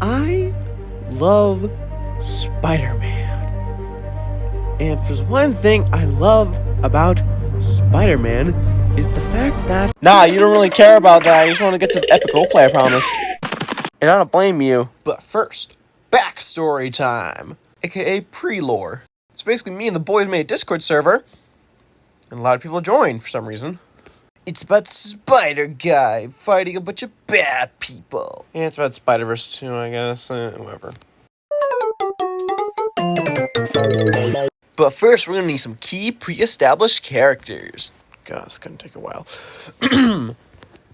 I love Spider-Man. And if there's one thing I love about Spider-Man is the fact that... Nah, you don't really care about that. I just want to get to the epic roleplay, I promise. And I don't blame you. But first, backstory time, aka pre-lore. It's basically me and the boys made a Discord server, and a lot of people joined for some reason. It's about Spider Guy fighting a bunch of bad people. Yeah, it's about Spider-Verse too, I guess. Whatever. But first, we're gonna need some key pre-established characters. God, this gonna take a while.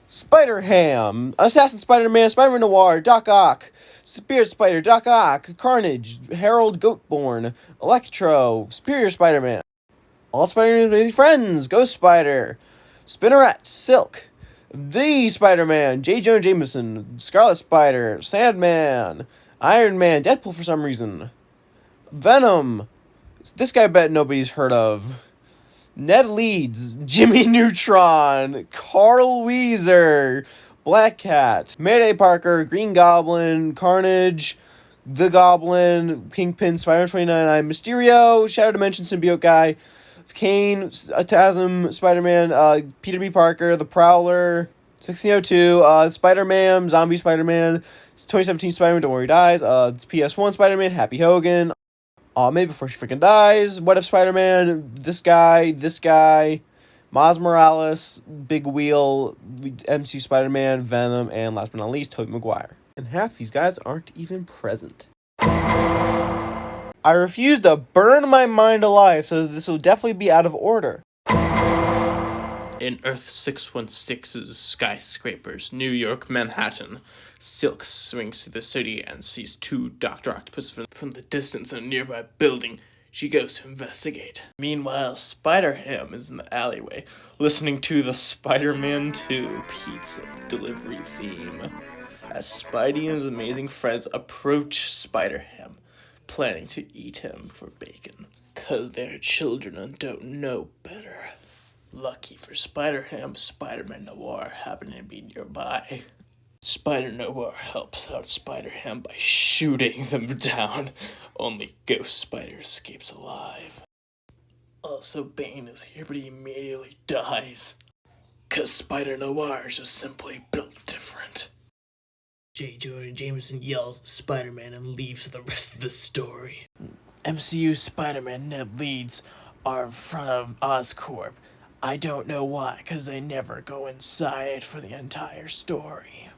Spider-Ham, Assassin Spider-Man, Spider-Man Noir, Doc Ock, Spirit Spider, Doc Ock, Carnage, Harold Goatborn, Electro, Superior Spider-Man, All Spider-Man's Amazing Friends, Ghost Spider, Spinneret, Silk, The Spider-Man, J. Jonah Jameson, Scarlet Spider, Sandman, Iron Man, Deadpool for some reason, Venom, this guy I bet nobody's heard of, Ned Leeds, Jimmy Neutron, Carl Weezer, Black Cat, Mayday Parker, Green Goblin, Carnage, The Goblin, Kingpin, Spider-Man 29, Mysterio, Shadow Dimension Symbiote Guy, Kane, Tasm, Spider-Man, Peter B. Parker, The Prowler, 1602, Spider-Man, Zombie Spider-Man, 2017 Spider-Man, Don't Worry Dies, it's PS1 Spider-Man, Happy Hogan, Maybe Before She Freaking Dies, What If Spider-Man, this guy, Miles Morales, Big Wheel, MC Spider-Man, Venom, and last but not least, Tobey Maguire. And half these guys aren't even present. I refuse to burn my mind alive, so this will definitely be out of order. In Earth 616's skyscrapers, New York, Manhattan, Silk swings through the city and sees two Dr. Octopus from the distance in a nearby building. She goes to investigate. Meanwhile, Spider-Ham is in the alleyway, listening to the Spider-Man 2 pizza delivery theme. As Spidey and his amazing friends approach Spider-Ham, planning to eat him for bacon, 'cause they're children and don't know better. Lucky for Spider-Ham, Spider-Man Noir happened to be nearby. Spider-Noir helps out Spider-Ham by shooting them down. Only Ghost Spider escapes alive. Also, Bane is here, but he immediately dies. 'Cause Spider-Noir is just simply built different. J. Jonah Jameson yells Spider-Man and leaves the rest of the story. MCU Spider-Man Ned Leeds are in front of Oscorp. I don't know why, 'cause they never go inside for the entire story.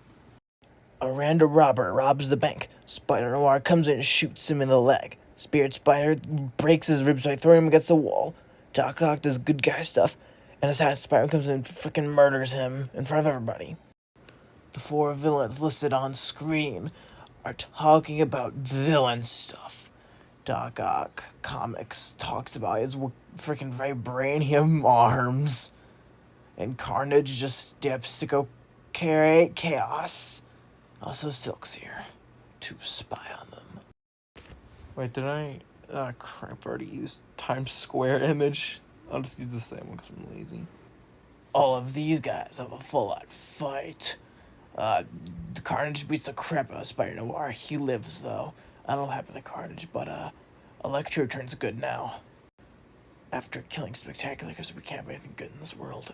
A random robber robs the bank. Spider-Noir comes in and shoots him in the leg. Spirit Spider breaks his ribs by throwing him against the wall. Doc Ock does good guy stuff, and Assassin Spider comes in and freaking murders him in front of everybody. The four villains listed on screen are talking about villain stuff. Doc Ock Comics talks about his freaking vibranium arms. And Carnage just steps to go create chaos. Also, Silk's here to spy on them. Wait, did I... crap, I already used Times Square image. I'll just use the same one because I'm lazy. All of these guys have a full-on fight. The Carnage beats the crap out of Spider-Noir. He lives, though. I don't know what happened to Carnage, but, Electro turns good now. After killing Spectacular, because we can't have anything good in this world.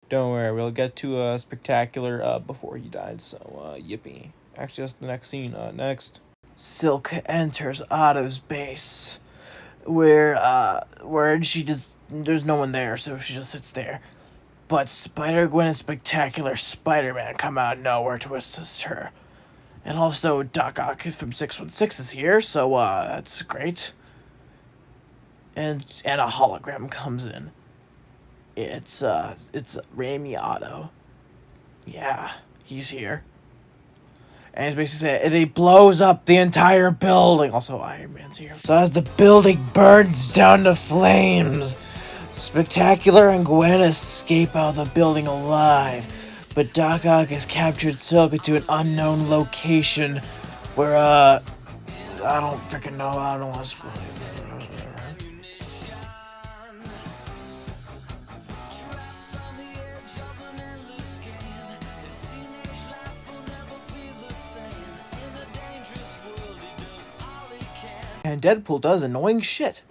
Don't worry, we'll get to, Spectacular, before he died, so, yippee. Actually, that's the next scene, next. Silk enters Otto's base, where she just, there's no one there, so she just sits there. But Spider-Gwen and Spectacular Spider-Man come out of nowhere to assist her. And also, Doc Ock from 616 is here, so, that's great. And a hologram comes in. It's Raimi Otto. Yeah, he's here. And he's basically saying, and he blows up the entire building. Also, Iron Man's here. So as the building burns down to flames, Spectacular and Gwen escape out of the building alive. But Doc Ock has captured Silk to an unknown location where, I don't freaking know. I don't want to spoil it. And Deadpool does annoying shit.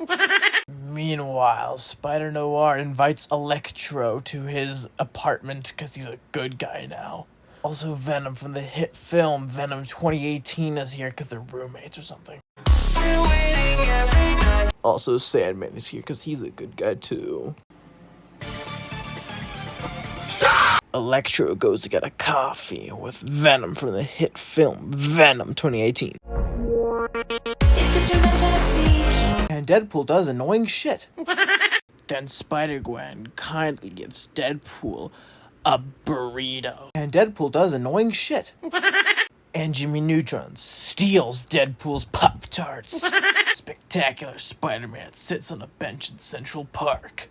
Meanwhile, Spider-Noir invites Electro to his apartment because he's a good guy now. Also, Venom from the hit film Venom 2018 is here because they're roommates or something. Also, Sandman is here because he's a good guy too. Electro goes to get a coffee with Venom from the hit film Venom 2018. And Deadpool does annoying shit. Then Spider-Gwen kindly gives Deadpool a burrito. And Deadpool does annoying shit. And Jimmy Neutron steals Deadpool's Pop-Tarts. Spectacular Spider-Man sits on a bench in Central Park.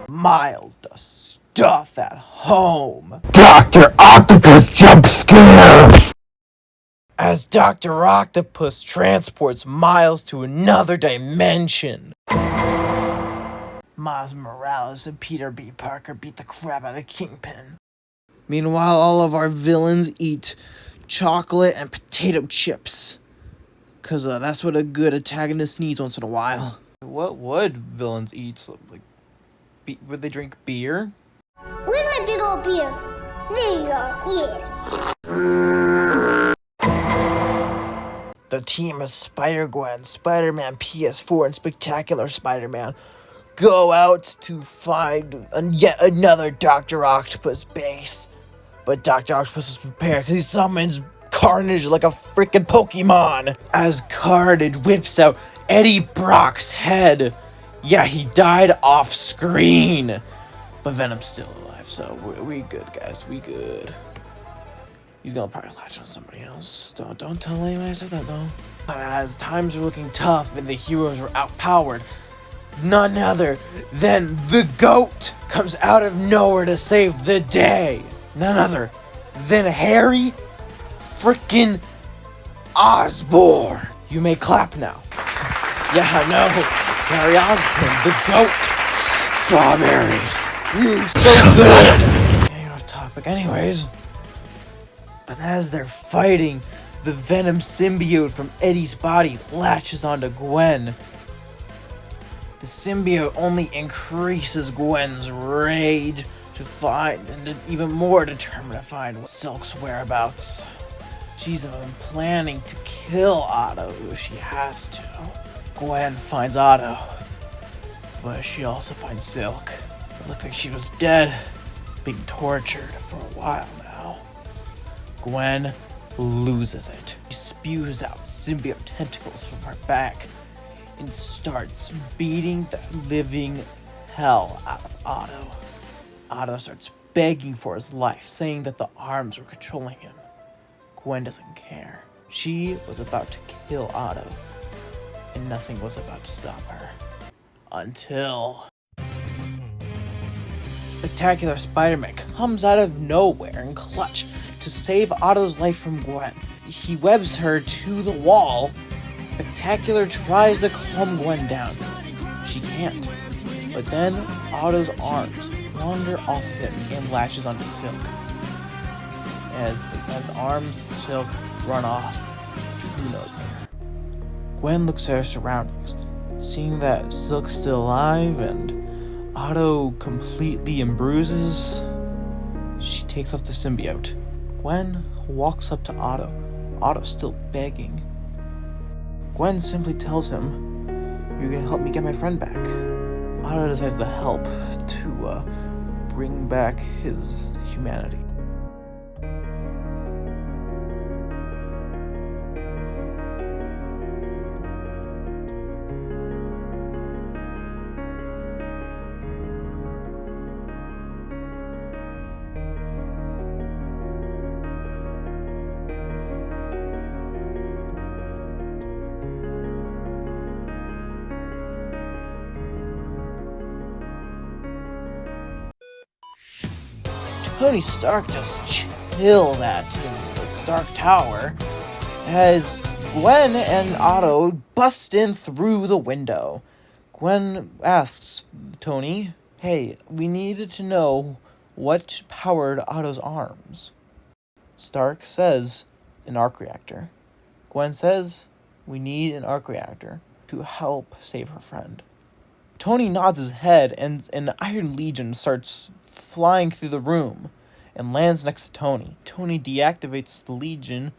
Miles does stuff at home. Dr. Octopus jump scare! As Dr. Octopus transports Miles to another dimension. Miles Morales and Peter B. Parker beat the crap out of the Kingpin. Meanwhile, all of our villains eat chocolate and potato chips. Because that's what a good antagonist needs once in a while. What would villains eat? Like, would they drink beer? Where's my big old beer? There you are, yes. The team of Spider-Gwen, Spider-Man PS4, and Spectacular Spider-Man go out to find yet another Dr. Octopus base. But Dr. Octopus is prepared because he summons Carnage like a freaking Pokemon. As Carnage whips out Eddie Brock's head. Yeah, he died off screen. But Venom's still alive, so we good, guys. We good. He's gonna probably latch on somebody else. Don't tell anyone I said that, though. But as times were looking tough and the heroes were outpowered, none other than the GOAT comes out of nowhere to save the day. None other than Harry frickin' Osborn. You may clap now. Yeah, I know. Harry Osborn, the GOAT. Strawberries. So good. Getting off topic anyways. But as they're fighting, the Venom symbiote from Eddie's body latches onto Gwen. The symbiote only increases Gwen's rage to find, and even more determined to find Silk's whereabouts. She's even planning to kill Otto if she has to. Gwen finds Otto, but she also finds Silk. It looked like she was dead, being tortured for a while now. Gwen loses it. She spews out symbiote tentacles from her back and starts beating the living hell out of Otto. Otto starts begging for his life, saying that the arms were controlling him. Gwen doesn't care. She was about to kill Otto, and nothing was about to stop her. Until Spectacular Spider-Man comes out of nowhere in clutch to save Otto's life from Gwen. He webs her to the wall. Spectacular tries to calm Gwen down. She can't. But then Otto's arms wander off him and latches onto Silk. As the arms of Silk run off, who knows where. Gwen looks at her surroundings, seeing that Silk's still alive and Otto completely embruises. She takes off the symbiote. Gwen walks up to Otto. Otto's still begging. Gwen simply tells him, "You're gonna help me get my friend back." Otto decides to help to bring back his humanity. Tony Stark just chills at his Stark Tower as Gwen and Otto bust in through the window. Gwen asks Tony, "Hey, we needed to know what powered Otto's arms." Stark says, "An arc reactor." Gwen says, We need an arc reactor to help save her friend. Tony nods his head, and an Iron Legion starts flying through the room and lands next to Tony. Tony deactivates the Legion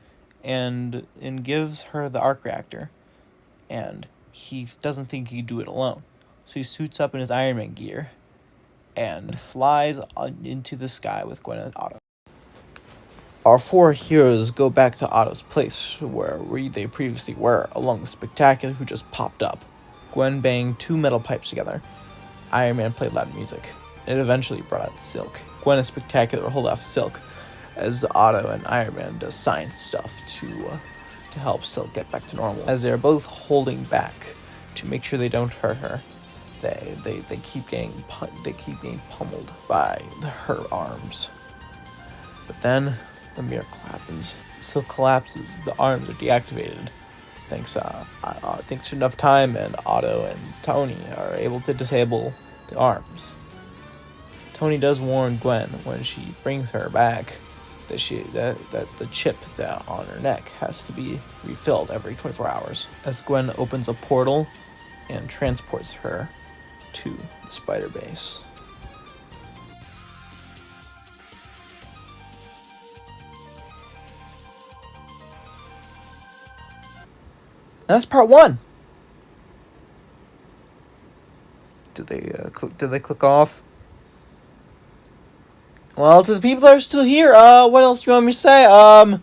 and gives her the arc reactor. And he doesn't think he can do it alone. So he suits up in his Iron Man gear and flies into the sky with Gwen and Otto. Our four heroes go back to Otto's place where they previously were, along with Spectacular, who just popped up. Gwen banged two metal pipes together. Iron Man played loud music. It eventually brought out Silk. Gwen and Spectacular hold off Silk as Otto and Iron Man does science stuff to help Silk get back to normal. As they're both holding back to make sure they don't hurt her, they keep getting pummeled by her arms. But then the miracle happens. Silk collapses. The arms are deactivated. Thanks to enough time, and Otto and Tony are able to disable the arms. Tony does warn Gwen when she brings her back that the chip that on her neck has to be refilled every 24 hours. As Gwen opens a portal and transports her to the spider base. That's part one. Did they click off? Well, to the people that are still here, what else do you want me to say?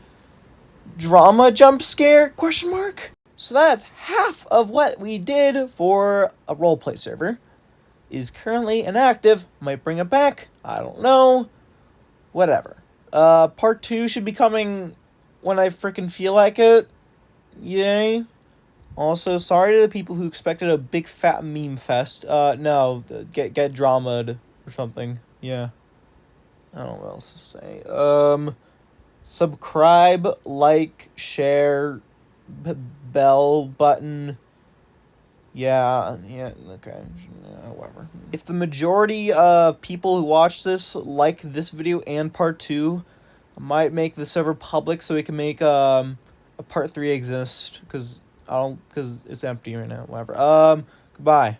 Drama jump scare? Question mark. So that's half of what we did for a roleplay server. Is currently inactive. Might bring it back. I don't know. Whatever. Part 2 should be coming when I frickin' feel like it. Yay. Also, sorry to the people who expected a big fat meme fest. No, get dramaed or something. Yeah. I don't know what else to say. Subscribe, like, share, bell button. Yeah, okay, whatever. If the majority of people who watch this like this video and part 2, I might make the server public so we can make a part 3 exist, because it's empty right now. Whatever. Goodbye.